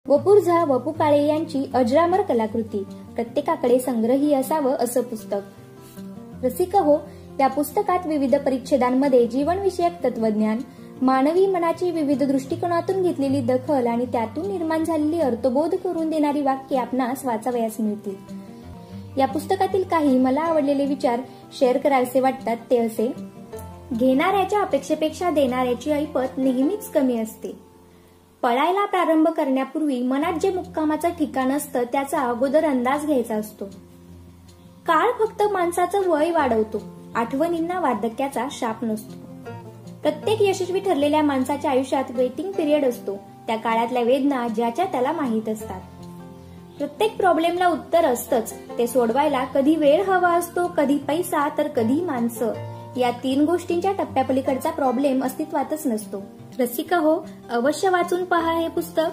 वपू झा. वपू काळे यांची अजरामर कलाकृती. प्रत्येकाकडे संग्रही असावं असं पुस्तक. रसिक हो, या पुस्तकात विविध परिच्छेदांमध्ये जीवनविषयक तत्वज्ञान, मानवी मनाची विविध दृष्टिकोनातून घेतलेली दखल आणि त्यातून निर्माण झालेली अर्थबोध करून देणारी वाक्ये आपणास वाचावयास मिळतील. या पुस्तकातील काही मला आवडलेले विचार शेअर करावेसे वाटतात ते असे: घेणाऱ्याच्या अपेक्षेपेक्षा देणाऱ्याची ऐपत नेहमीच कमी असते. पळायला प्रारंभ करण्यापूर्वी मनात जे मुक्कामाचं ठिकाण असतं त्याचा अगोदर अंदाज घ्यायचा असतो. काळ फक्त माणसाचं वय वाढवतो, आठवणींना वार्धक्याचा शाप नसतो. प्रत्येक यशस्वी ठरलेल्या माणसाच्या आयुष्यात वेटिंग पिरियड असतो. त्या काळातल्या वेदना ज्याच्या त्याला माहीत असतात. प्रत्येक प्रॉब्लेमला उत्तर असतंच, ते सोडवायला कधी वेळ हवा असतो, कधी पैसा तर कधी माणसं. या 3 गोष्टींच्या टप्प्यापलीकडचा प्रॉब्लेम अस्तित्वातच नसतो. रसिका हो, अवश्य वाचून पहा हे पुस्तक.